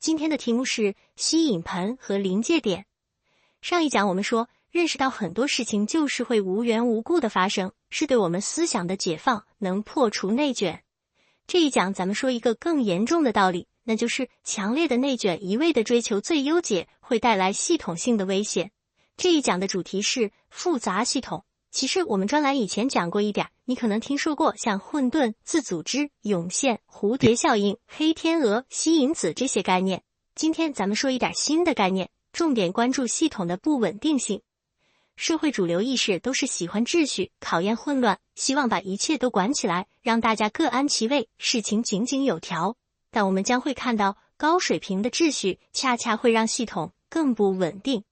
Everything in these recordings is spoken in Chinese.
今天的题目是吸引盆和临界点。上一讲我们说，认识到很多事情就是会无缘无故的发生，是对我们思想的解放，能破除内卷。这一讲咱们说一个更严重的道理，那就是强烈的内卷一味的追求最优解会带来系统性的危险。这一讲的主题是复杂系统。其实我们专栏以前讲过一点，你可能听说过像混沌、自组织、涌现、蝴蝶效应、黑天鹅、吸引子这些概念。今天咱们说一点新的概念，重点关注系统的不稳定性。社会主流意识都是喜欢秩序，讨厌混乱，希望把一切都管起来，让大家各安其位，事情井井有条。但我们将会看到，高水平的秩序恰恰会让系统更不稳定。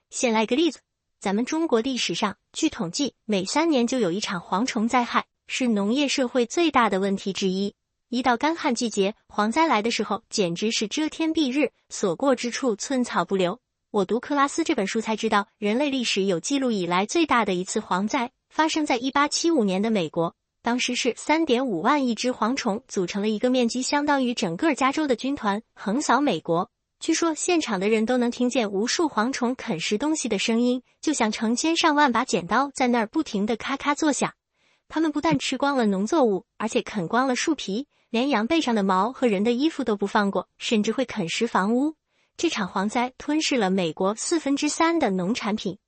先来个例子，咱们中国历史上，据统计，每3年就有一场蝗虫灾害，是农业社会最大的问题之一。一到干旱季节，蝗灾来的时候，简直是遮天蔽日，所过之处寸草不留。我读克拉斯这本书才知道，人类历史有记录以来最大的一次蝗灾，发生在1875年的美国。当时是3.5万亿只蝗虫组成了一个面积相当于整个加州的军团，横扫美国。据说现场的人都能听见无数蝗虫啃食东西的声音，就像成千上万把剪刀在那儿不停地咔咔作响。它们不但吃光了农作物，而且啃光了树皮，连羊背上的毛和人的衣服都不放过，甚至会啃食房屋。这场蝗灾吞噬了美国3/4的农产品。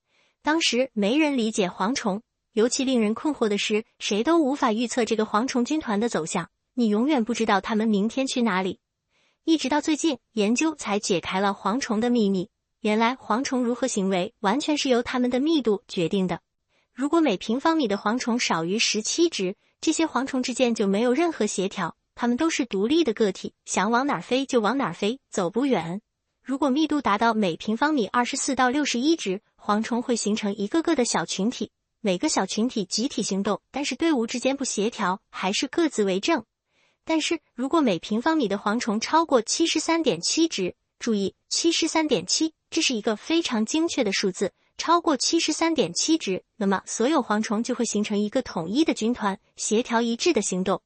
当时没人理解蝗虫，尤其令人困惑的是，谁都无法预测这个蝗虫军团的走向，你永远不知道他们明天去哪里。一直到最近，研究才解开了蝗虫的秘密。原来蝗虫如何行为，完全是由它们的密度决定的。如果每平方米的蝗虫少于17只，这些蝗虫之间就没有任何协调，它们都是独立的个体，想往哪儿飞就往哪儿飞，走不远。如果密度达到每平方米24到61只，蝗虫会形成一个个的小群体，每个小群体集体行动，但是队伍之间不协调，还是各自为政。但是如果每平方米的蝗虫超过73.7只，注意 73.7， 这是一个非常精确的数字，超过73.7只，那么所有蝗虫就会形成一个统一的军团，协调一致的行动。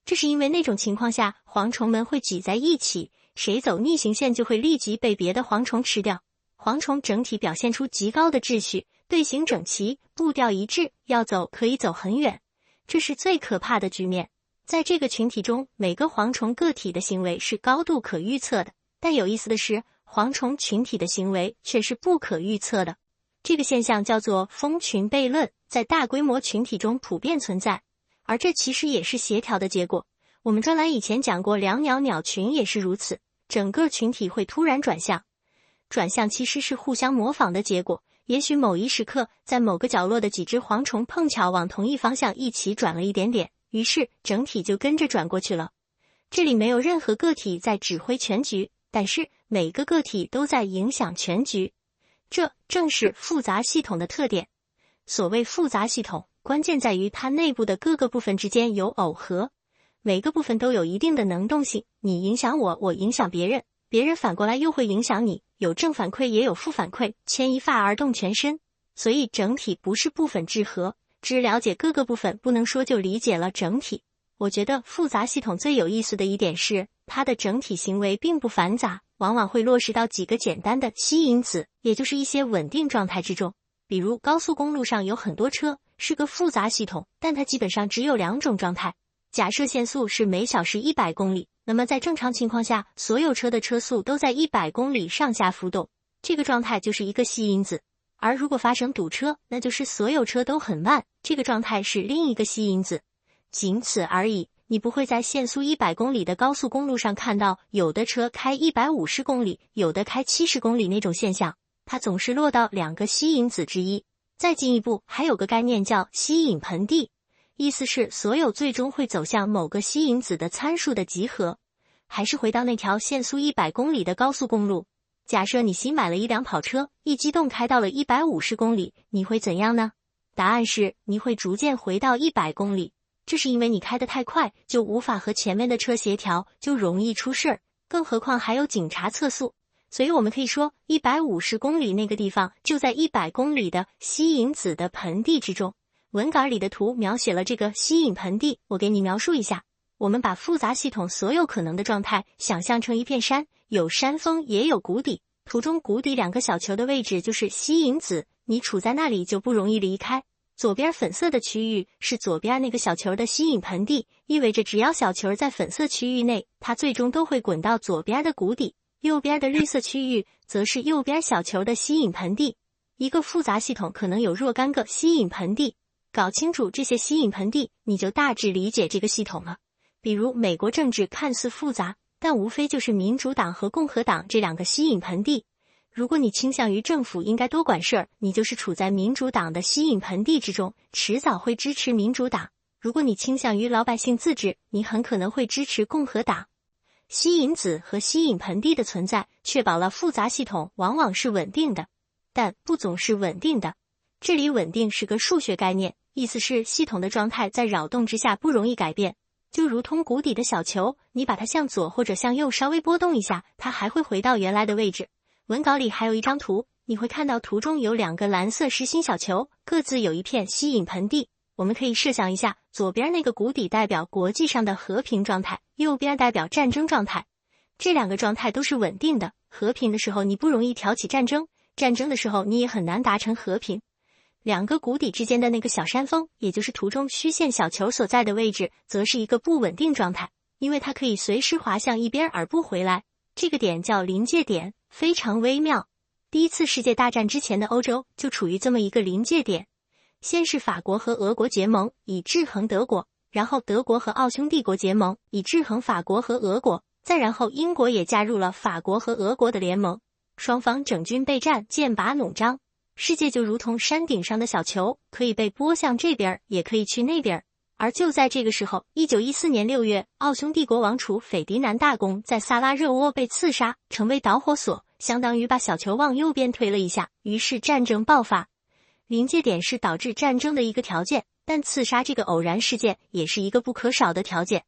这是因为那种情况下，蝗虫们会挤在一起，谁走逆行线就会立即被别的蝗虫吃掉。蝗虫整体表现出极高的秩序，队形整齐，步调一致，要走可以走很远。这是最可怕的局面。在这个群体中，每个蝗虫个体的行为是高度可预测的，但有意思的是，蝗虫群体的行为却是不可预测的。这个现象叫做蜂群悖论，在大规模群体中普遍存在，而这其实也是协调的结果。我们专栏以前讲过，两鸟鸟群也是如此，整个群体会突然转向。转向其实是互相模仿的结果，也许某一时刻，在某个角落的几只蝗虫碰巧往同一方向一起转了一点点，于是整体就跟着转过去了。这里没有任何个体在指挥全局，但是每个个体都在影响全局。这正是复杂系统的特点。所谓复杂系统，关键在于它内部的各个部分之间有耦合，每个部分都有一定的能动性，你影响我，我影响别人，别人反过来又会影响你，有正反馈也有负反馈，牵一发而动全身。所以整体不是部分制合，只了解各个部分不能说就理解了整体。我觉得复杂系统最有意思的一点是，它的整体行为并不繁杂，往往会落实到几个简单的吸引子，也就是一些稳定状态之中。比如高速公路上有很多车，是个复杂系统，但它基本上只有2种状态。假设限速是每小时100公里，那么在正常情况下，所有车的车速都在100公里上下浮动，这个状态就是一个吸引子。而如果发生堵车，那就是所有车都很慢，这个状态是另一个吸引子。仅此而已，你不会在限速100公里的高速公路上看到有的车开150公里，有的开70公里那种现象，它总是落到2个吸引子之一。再进一步，还有个概念叫吸引盆地，意思是所有最终会走向某个吸引子的参数的集合。还是回到那条限速100公里的高速公路，假设你新买了一辆跑车，一激动开到了150公里，你会怎样呢？答案是你会逐渐回到100公里。这是因为你开得太快，就无法和前面的车协调，就容易出事儿，更何况还有警察测速。所以我们可以说150公里那个地方就在100公里的吸引子的盆地之中。文稿里的图描写了这个吸引盆地，我给你描述一下。我们把复杂系统所有可能的状态想象成一片山，有山峰也有谷底。图中谷底两个小球的位置就是吸引子，你处在那里就不容易离开。左边粉色的区域是左边那个小球的吸引盆地，意味着只要小球在粉色区域内，它最终都会滚到左边的谷底。右边的绿色区域则是右边小球的吸引盆地。一个复杂系统可能有若干个吸引盆地，搞清楚这些吸引盆地，你就大致理解这个系统了。比如美国政治看似复杂，但无非就是民主党和共和党这两个吸引盆地。如果你倾向于政府应该多管事儿，你就是处在民主党的吸引盆地之中，迟早会支持民主党。如果你倾向于老百姓自治，你很可能会支持共和党。吸引子和吸引盆地的存在，确保了复杂系统往往是稳定的，但不总是稳定的。这里稳定是个数学概念，意思是系统的状态在扰动之下不容易改变。就如同谷底的小球，你把它向左或者向右稍微波动一下，它还会回到原来的位置。文稿里还有一张图，你会看到图中有两个蓝色实心小球，各自有一片吸引盆地。我们可以设想一下，左边那个谷底代表国际上的和平状态，右边代表战争状态。这两个状态都是稳定的，和平的时候你不容易挑起战争，战争的时候你也很难达成和平。两个谷底之间的那个小山峰，也就是图中虚线小球所在的位置，则是一个不稳定状态，因为它可以随时滑向一边而不回来。这个点叫临界点，非常微妙。第一次世界大战之前的欧洲就处于这么一个临界点。先是法国和俄国结盟，以制衡德国，然后德国和奥匈帝国结盟，以制衡法国和俄国，再然后英国也加入了法国和俄国的联盟，双方整军备战，剑拔弩张。世界就如同山顶上的小球，可以被拨向这边，也可以去那边。而就在这个时候，1914年6月，奥匈帝国王储斐迪南大公在萨拉热窝被刺杀，成为导火索，相当于把小球往右边推了一下，于是战争爆发。临界点是导致战争的一个条件，但刺杀这个偶然事件也是一个不可少的条件。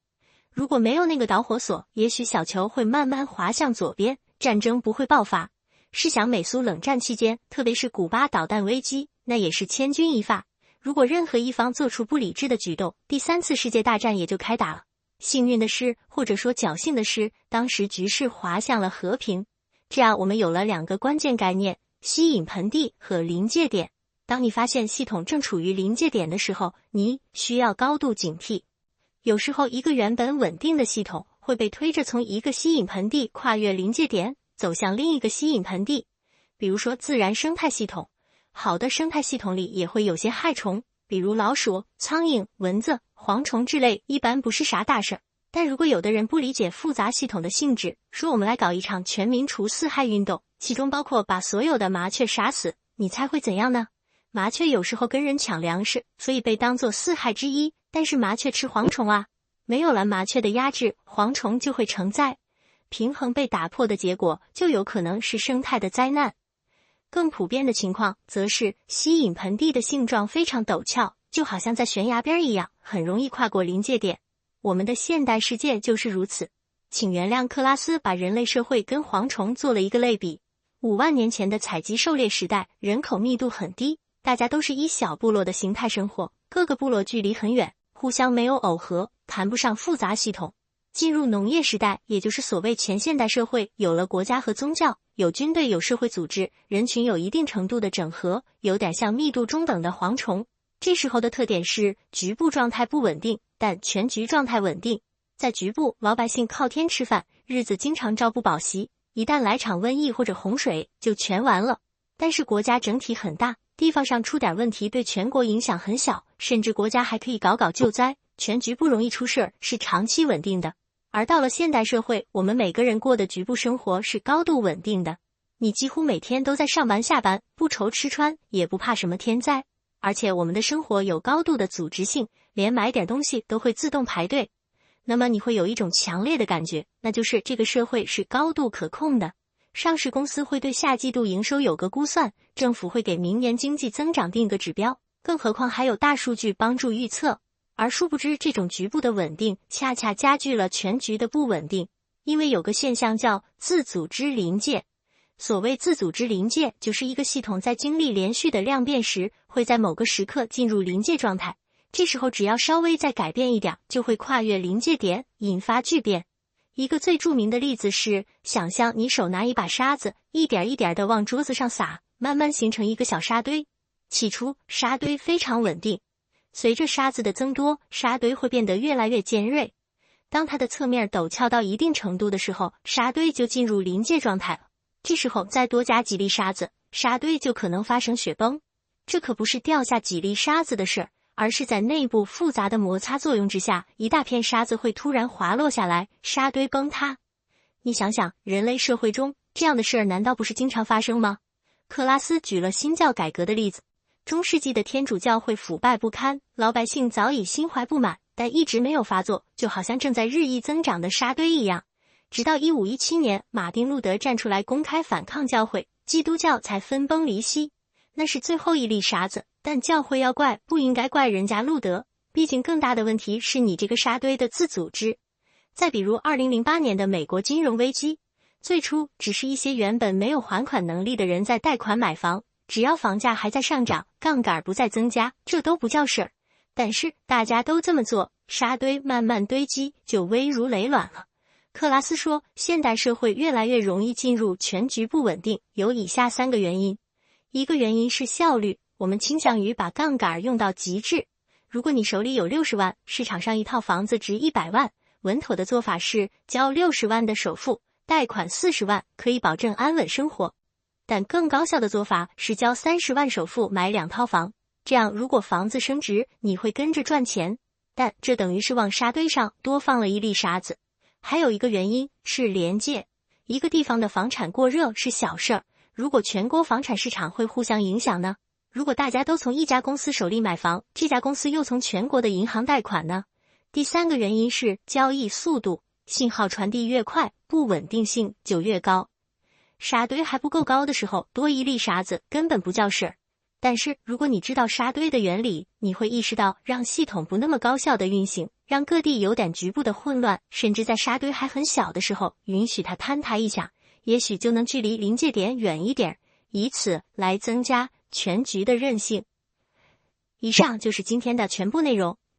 如果没有那个导火索，也许小球会慢慢滑向左边，战争不会爆发。试想美苏冷战期间，特别是古巴导弹危机，那也是千钧一发。如果任何一方做出不理智的举动，第三次世界大战也就开打了。幸运的是，或者说侥幸的是，当时局势滑向了和平。这样我们有了两个关键概念：吸引盆地和临界点。当你发现系统正处于临界点的时候，你需要高度警惕。有时候一个原本稳定的系统会被推着从一个吸引盆地跨越临界点，走向另一个吸引盆地。比如说自然生态系统，好的生态系统里也会有些害虫，比如老鼠、苍蝇、蚊子、蝗虫之类，一般不是啥大事。但如果有的人不理解复杂系统的性质，说我们来搞一场全民除四害运动，其中包括把所有的麻雀杀死，你猜会怎样呢？麻雀有时候跟人抢粮食，所以被当作四害之一，但是麻雀吃蝗虫啊，没有了麻雀的压制，蝗虫就会成灾，平衡被打破的结果就有可能是生态的灾难。更普遍的情况则是吸引盆地的性状非常陡峭，就好像在悬崖边一样，很容易跨过临界点。我们的现代世界就是如此。请原谅克拉斯把人类社会跟蝗虫做了一个类比。5万年前的采集狩猎时代，人口密度很低，大家都是以小部落的形态生活，各个部落距离很远，互相没有耦合，谈不上复杂系统。进入农业时代，也就是所谓前现代社会，有了国家和宗教，有军队，有社会组织，人群有一定程度的整合，有点像密度中等的蝗虫。这时候的特点是局部状态不稳定，但全局状态稳定。在局部，老百姓靠天吃饭，日子经常朝不保夕，一旦来场瘟疫或者洪水，就全完了。但是国家整体很大，地方上出点问题对全国影响很小，甚至国家还可以搞救灾，全局不容易出事，是长期稳定的。而到了现代社会，我们每个人过的局部生活是高度稳定的，你几乎每天都在上班下班，不愁吃穿，也不怕什么天灾。而且我们的生活有高度的组织性，连买点东西都会自动排队。那么你会有一种强烈的感觉，那就是这个社会是高度可控的。上市公司会对下季度营收有个估算，政府会给明年经济增长定个指标，更何况还有大数据帮助预测。而殊不知，这种局部的稳定恰恰加剧了全局的不稳定，因为有个现象叫自组织临界。所谓自组织临界，就是一个系统在经历连续的量变时，会在某个时刻进入临界状态，这时候只要稍微再改变一点，就会跨越临界点，引发巨变。一个最著名的例子是，想象你手拿一把沙子，一点一点地往桌子上撒，慢慢形成一个小沙堆。起初，沙堆非常稳定，随着沙子的增多，沙堆会变得越来越尖锐。当它的侧面陡峭到一定程度的时候，沙堆就进入临界状态了。这时候再多加几粒沙子，沙堆就可能发生雪崩。这可不是掉下几粒沙子的事儿，而是在内部复杂的摩擦作用之下，一大片沙子会突然滑落下来，沙堆崩塌。你想想，人类社会中这样的事儿难道不是经常发生吗？克拉斯举了新教改革的例子。中世纪的天主教会腐败不堪，老百姓早已心怀不满，但一直没有发作，就好像正在日益增长的沙堆一样。直到1517年，马丁路德站出来公开反抗教会，基督教才分崩离析。那是最后一粒沙子，但教会要怪，不应该怪人家路德，毕竟更大的问题是你这个沙堆的自组织。再比如2008年的美国金融危机，最初只是一些原本没有还款能力的人在贷款买房，只要房价还在上涨，杠杆不再增加，这都不叫事儿。但是大家都这么做，沙堆慢慢堆积，就危如累卵了。克拉斯说，现代社会越来越容易进入全局不稳定，有以下3个原因。一个原因是效率，我们倾向于把杠杆用到极致。如果你手里有60万，市场上一套房子值100万，稳妥的做法是交60万的首付，贷款40万，可以保证安稳生活。但更高效的做法是交30万首付买2套房，这样如果房子升值，你会跟着赚钱。但这等于是往沙堆上多放了一粒沙子。还有一个原因是连接，一个地方的房产过热是小事儿，如果全国房产市场会互相影响呢？如果大家都从一家公司手里买房，这家公司又从全国的银行贷款呢？第3个原因是交易速度，信号传递越快，不稳定性就越高。沙堆还不够高的时候，多一粒沙子根本不叫事儿。但是如果你知道沙堆的原理，你会意识到让系统不那么高效的运行，让各地有点局部的混乱，甚至在沙堆还很小的时候，允许它坍塌一下，也许就能距离临界点远一点，以此来增加全局的韧性。以上就是今天的全部内容。